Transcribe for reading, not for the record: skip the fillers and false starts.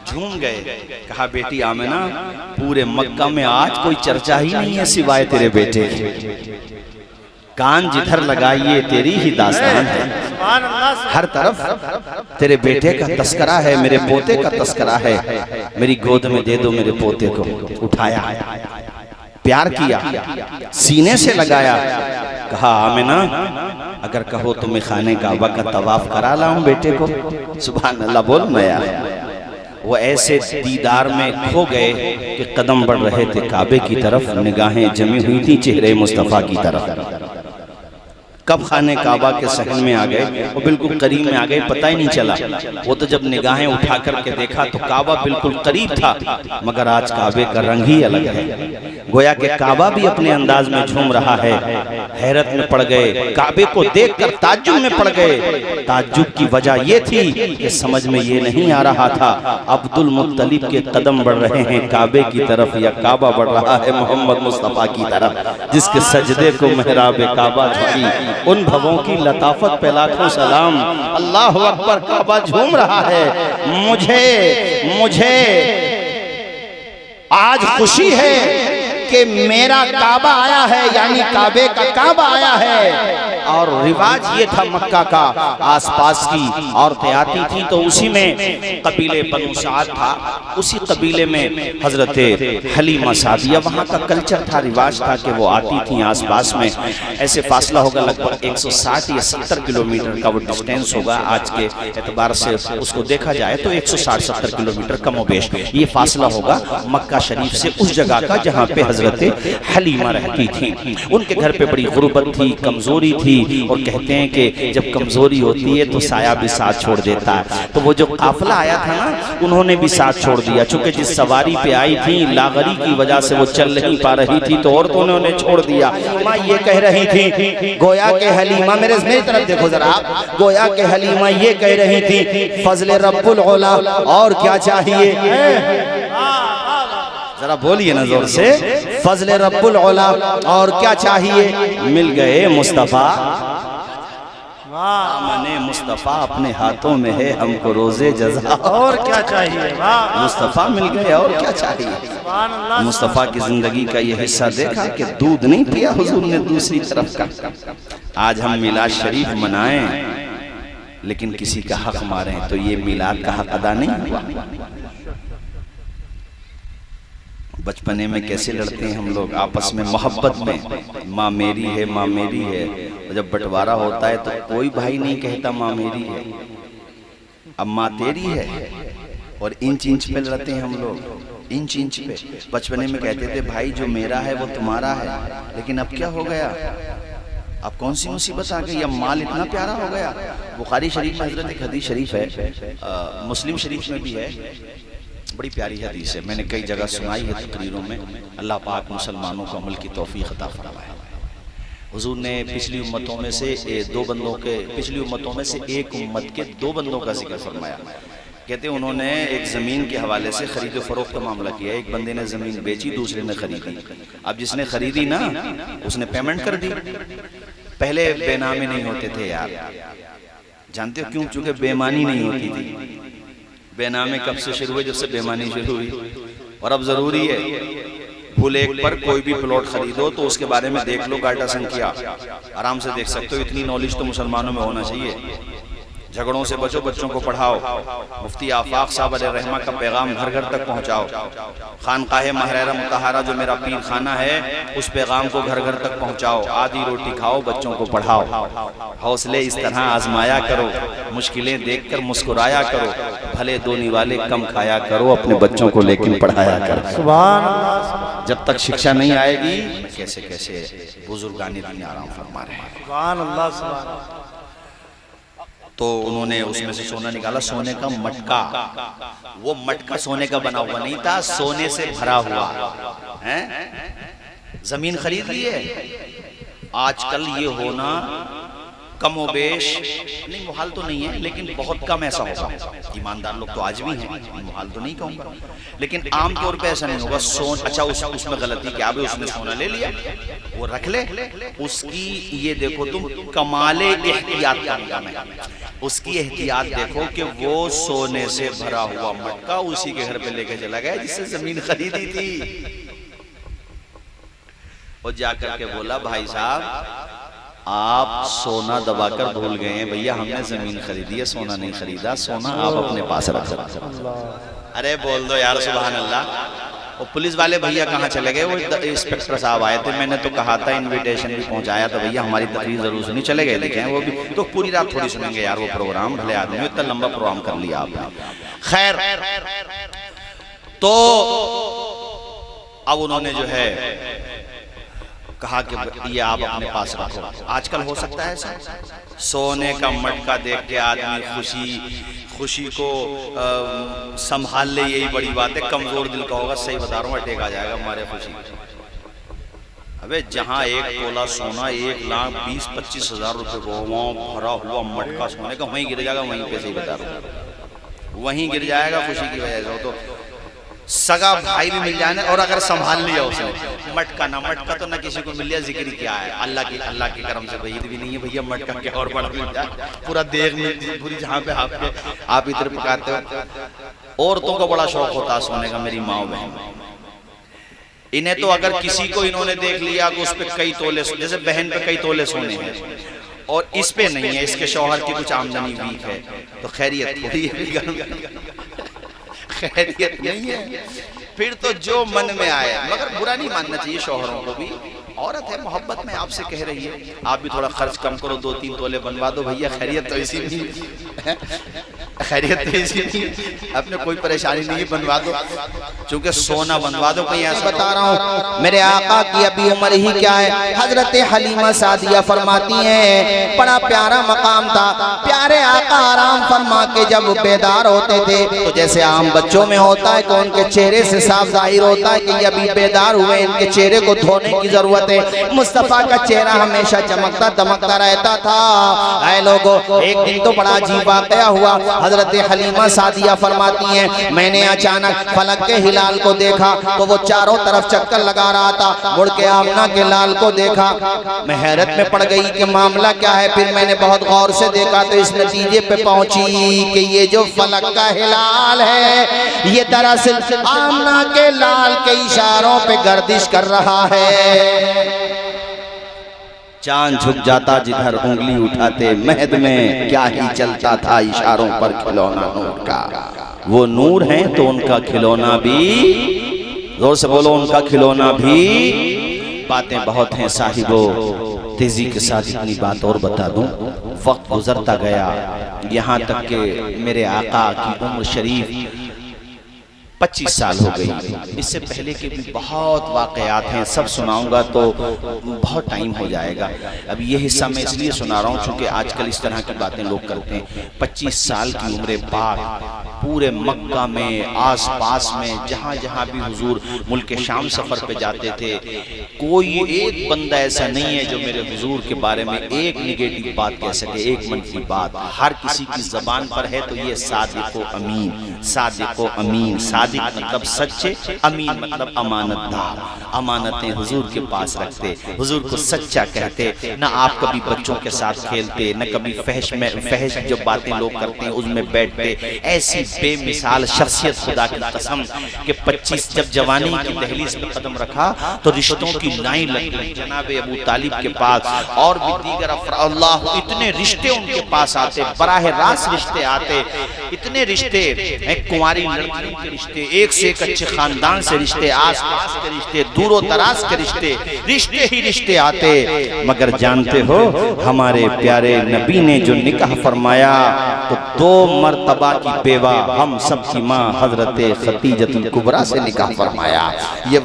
झूम गए। कहा बेटी आमिना, पूरे मक्का में आज कोई चर्चा ही नहीं है सिवाय तेरे बेटे की। कान जिधर लगाइए तेरी ही दास्तान है, हर तरफ तेरे बेटे का तस्करा है, मेरे पोते का तस्करा है। मेरी गोद में दे दो मेरे पोते को। उठाया, प्यार किया, सीने से लगाया। कहा आमिना अगर कहो तो मैं खाने काबा का तवाफ करा लाऊं बेटे को। सुभान अल्लाह बोल मैं यार। वो ऐसे दीदार में खो गए कि कदम बढ़ रहे थे काबे की तरफ, निगाहें जमी हुई थी चेहरे मुस्तफ़ा की तरफ। कब खाने काबा के सहन में आ गए, वो बिल्कुल करीब में आ गए, पता ही नहीं चला। वो तो जब निगाहें उठा करके देखा तो काबा बिल्कुल करीब था, मगर आज काबे का रंग ही अलग है। गोया के काबा भी अपने अंदाज में झूम रहा है। हैरत में पड़ गए, काबे को देखकर ताज्जुब में पड़ गए। ताज्जुब की वजह ये थी कि समझ में ये नहीं आ रहा था अब्दुल मुत्तलिब के कदम बढ़ रहे हैं काबे की तरफ या काबा बढ़ रहा है मोहम्मद मुस्तफ़ा की तरफ, जिसके सजदे को मेहराब काबा झुकी। उन भवों की लताफत पे लाखों सलाम। अल्लाह अकबर, काबा झूम रहा है। मुझे आज खुशी है कि मेरा काबा आया है, यानी काबे का काबा आया है। और रिवाज ये था मक्का का, आसपास की औरतें आती थी तो उसी में कबीले बनु साद था, उसी कबीले में हजरत हलीमा सादिया, वहाँ का कल्चर था, रिवाज था कि वो आती थी आसपास में। ऐसे फासला होगा लगभग 160 या 70 किलोमीटर का वो डिस्टेंस होगा। आज के एतबार से उसको देखा जाए तो 160-70 किलोमीटर कमोबेश ये फासला होगा मक्का शरीफ से उस जगह का जहाँ पे हजरत हलीमा रहती थी। उनके घर पे बड़ी गुर्बत थी, कमजोरी थी, और कहते हैं कि जब कमजोरी होती है तो साया भी साथ छोड़ देता है। तो वो जो काफिला आया था ना, उन्होंने भी साथ छोड़ दिया, चूंकि जिस सवारी पे आई थी लागरी की वजह से वो चल नहीं पा रही थी, तो औरतों ने उन्हें छोड़ दिया। माँ ये कह रही थी, गोया के हलीमा, मेरी तरफ देखो जरा आप, गोया के हलीमा ये कह रही थी फजले रब्बुल औला, और क्या चाहिए, जरा बोलिए ना जोर से, फजले रब्बुल औला, और क्या चाहिए। मिल गए मुस्तफा, दामने मुस्तफा अपने हाथों में है, हमको रोजे जज़ा, और क्या चाहिए। मुस्तफा मिल गए, और क्या चाहिए। मुस्तफा की जिंदगी का ये हिस्सा देखा कि दूध नहीं पिया हुजूर ने दूसरी तरफ का। आज हम मिलाद शरीफ मनाएं लेकिन किसी का हक मारें तो ये मिलाद का हक अदा नहीं हुआ। बचपने में कैसे लड़ते हैं हम लोग आपस में मोहब्बत में, माँ मेरी है, माँ मेरी है। जब बंटवारा होता है तो कोई भाई नहीं कहता माँ मेरी है, अब माँ तेरी है। और इंच इंच पे लड़ते हैं हम लोग, इंच इंच पे। बचपने में कहते थे भाई जो मेरा है वो तुम्हारा है, लेकिन अब क्या हो गया, अब कौन सी मुसीबत आ गई, अब माल इतना प्यारा हो गया। बुखारी शरीफ में हजरत एक हदीस शरीफ है, मुस्लिम शरीफ में भी है, बड़ी प्यारी हदीस है, मैंने कई जगह सुनाई है तकरीरों में। अल्लाह पाक मुसलमानों को अमल की तौफीक अता फरमाए। हुजूर ने पिछली उम्मतों में से पिछली उम्मतों में से एक उम्मत के 2 बंदों का जिक्र फरमाया। कहते उन्होंने एक ज़मीन के हवाले से खरीद फरोख्त का मामला किया। एक बंदे ने ज़मीन बेची, दूसरे ने खरीदी। अब जिसने खरीदी ना, उसने पेमेंट कर दी। पहले बेनामे नहीं होते थे यार, जानते हो क्यों? चूंकि बेईमानी नहीं होती थी। बेनामे कब से शुरू हुए? जब से बेईमानी शुरू हुई। और अब जरूरी है भूल एक पर कोई भी प्लॉट खरीदो तो उसके बारे में देख लो, गाटा संख्या आराम से देख सकते हो। इतनी नॉलेज तो मुसलमानों में होना चाहिए। झगड़ों से बचो, बच्चों को पढ़ाओ। मुफ्ती आफाक साहब अलैहिर्रहमा का पैगाम घर घर तक पहुंचाओ। खानकाहे महरेरा मुतहरा जो मेरा पीर खाना है, उस पैगाम को घर घर तक पहुंचाओ। आधी रोटी खाओ, बच्चों को पढ़ाओ। हौसले इस तरह आजमाया करो, मुश्किलें देखकर मुस्कुराया करो। भले दोनी वाले कम खाया करो, अपने बच्चों को लेकिन पढ़ाया करो। सुभान अल्लाह। जब तक शिक्षा नहीं आएगी, कैसे कैसे बुजुर्गानी दीन आराम फरमा रहे हैं। सुभान अल्लाह, सुभान अल्लाह। तो उन्होंने उसमें से सोना निकाला, सोने का मटका। वो मटका सोने का बना हुआ नहीं था, सोने से भरा हुआ है। जमीन खरीद ली है। आजकल ये होना कमोबेश, नहीं मुहाल तो नहीं है लेकिन बहुत कम ऐसा होगा, ईमानदार लोग तो आज भी हैं, मुहाल तो नहीं कहूँगा, लेकिन आम तौर पे ऐसा नहीं होगा। अच्छा उसमें गलती क्या है, उसने सोना ले लिया वो रख ले, उसकी ये देखो तुम कमाले एहतियात करूंगा मैं, उसकी एहतियात देखो कि वो सोने से भरा हुआ मटका उसी के घर पे लेके चला गया जिससे जमीन खरीदी थी। और जाकर के बोला भाई साहब आप सोना दबाकर भूल गए हैं, भैया हमने जमीन खरीदी है, सोना नहीं खरीदा, सोना आप अपने पास रख सकते। अरे बोल दो यार सुभान अल्लाह। और पुलिस वाले भैया कहाँ चले गए, वो इंस्पेक्टर साहब आए थे, मैंने तो कहा था इनविटेशन भी पहुंचाया था, भैया हमारी तकरीर जरूर सुनी, चले गए। देखें वो भी तो पूरी रात थोड़ी सुनेंगे यार वो प्रोग्राम, भले आदमी इतना लंबा प्रोग्राम कर लिया आपने। खैर तो अब उन्होंने जो है कहा कि ये आप अपने पास रखो। आजकल हो सकता है ऐसा, सोने का मटका देख के आदमी खुशी को संभाल ले, यही बड़ी बात है। कमजोर दिल का होगा, सही बता रहा हूँ, अटैक आ जाएगा हमारे खुशी। अबे जहाँ 1 तोला सोना 1,20,25 हज़ार रुपये को वहाँ भरा हुआ मटका सोने का, वहीं गिर जाएगा, वहीं पे, सही बता रहा हूँ, वहीं गिर जाएगा खुशी की वजह से। तो सगा भाई भी मिल जाए और अगर संभाल लिया उसने मटका, ना मटका तो ना किसी को मिल लिया, जिक्र क्या है अल्लाह के करम से, भैया भी नहीं है भैया मटका क्या और बड़ा मिल जाए, पूरा देख में पूरी जहाँ पे आप इधर पकाते हो। औरतों को बड़ा शौक होता है सोने का, मेरी माँ बहन, इन्हें तो अगर किसी को इन्होंने देख लिया कि उस पे कई तोले, जैसे बहन पे कई तोले सोने हैं और इस पे नहीं है, इसके शौहर की कुछ आमदनी वीक है, तो खैरियत थोड़ी है, खैरियत नहीं है, फिर तो जो मन में आए। मगर बुरा नहीं मानना चाहिए शौहरों को भी, औरत है मोहब्बत में आपसे कह रही है, आप भी थोड़ा खर्च कम करो, 2-3 तोले बनवा दो भैया, खैरियत तो इसी नहीं, खैरियत तो इसी नहीं, अपने कोई परेशानी नहीं, बनवा दो, क्योंकि सोना बनवा दो। कहीं ऐसा बता रहा हूँ, मेरे आका की अभी उम्र ही क्या है, हजरत हलीमा सादिया फरमाती हैं, बड़ा प्यारा मकाम था, प्यारे आका आराम फरमा के जब बेदार होते थे तो जैसे आम बच्चों में होता है कि उनके चेहरे से साफ जाहिर होता है कि ये अभी बेदार हुए, इनके चेहरे को धोने की जरूरत है। मुस्तफा का चेहरा हमेशा चमकता दमकता रहता था। ऐ लोगों, एक दिन तो बड़ा अजीब वाकया हुआ। हजरत हलीमा सादिया फरमाती हैं, मैंने अचानक फलक के हिलाल को देखा तो वो चारों तरफ चक्कर लगा रहा था, मुड़ के आमना के लाल को देखा, मैं हैरत में पड़ गई कि मामला क्या है। फिर मैंने बहुत गौर से देखा तो इस नतीजे पे पहुंची कि ये जो फलक का हिलाल है ये दरअसल आमना के लाल के इशारों पे गर्दिश कर रहा है। चांद झुक जाता जिधर उंगली उठाते, महद में क्या ही चलता था इशारों पर खिलौना नूर का। वो नूर है तो उनका खिलौना भी, जोर से बोलो, उनका खिलौना भी। बातें बहुत हैं साहिबो, तेजी के साथ इतनी बात और बता दूं, वक्त गुजरता गया यहाँ तक कि मेरे आका की उम्र शरीफ 25 साल हो गई। इससे पहले के भी बहुत वाकयात हैं, सब सुनाऊंगा तो बहुत टाइम हो जाएगा। अब ये हिस्सा मैं इसलिए सुना रहा हूँ क्योंकि आजकल इस तरह की बातें लोग करते हैं। 25 साल की उम्र बाद पूरे मक्का में आसपास में जहाँ जहाँ भी हुजूर मुल्क शाम सफ़र पे जाते थे, कोई एक बंदा ऐसा नहीं है जो मेरे हुजूर के बारे में एक निगेटिव बात कह सके, एक मनफी बात। हर किसी की ज़बान पर है तो ये सादिक़ो अमीन, सादिक़ो अमीन। सादिक मतलब सच्चे, अमीन मतलब अमानतदार, अमानतें हुजूर के पास रखते, हुजूर को सच्चा कहते। न आप कभी बच्चों के साथ खेलते, न कभी फहश जो बातें लोग करते हैं उसमें बैठते। ऐसी बेमिसाल शख्सियत, खुदा की कसम कि 25 जब जवानी की दहलीज पे कदम रखा तो रिश्तों की लाइन लग गई जनाब अबू तालिब के पास, और भी दीगर अल्लाह, इतने रिश्ते उनके पास आते, बराह रास्त रिश्ते आते, इतने रिश्ते, कुंवारी लड़कियों के रिश्ते, एक से एक अच्छे खानदान से रिश्ते, आस पास के रिश्ते, दूरो दराज के रिश्ते, रिश्ते ही रिश्ते आते। मगर जानते हो हमारे प्यारे नबी ने जो निकाह फरमाया तो 2 मर्तबा की बेवा हम सब की माँ हजरत खदीजतुल कुबरा से निकाह फरमाया। ये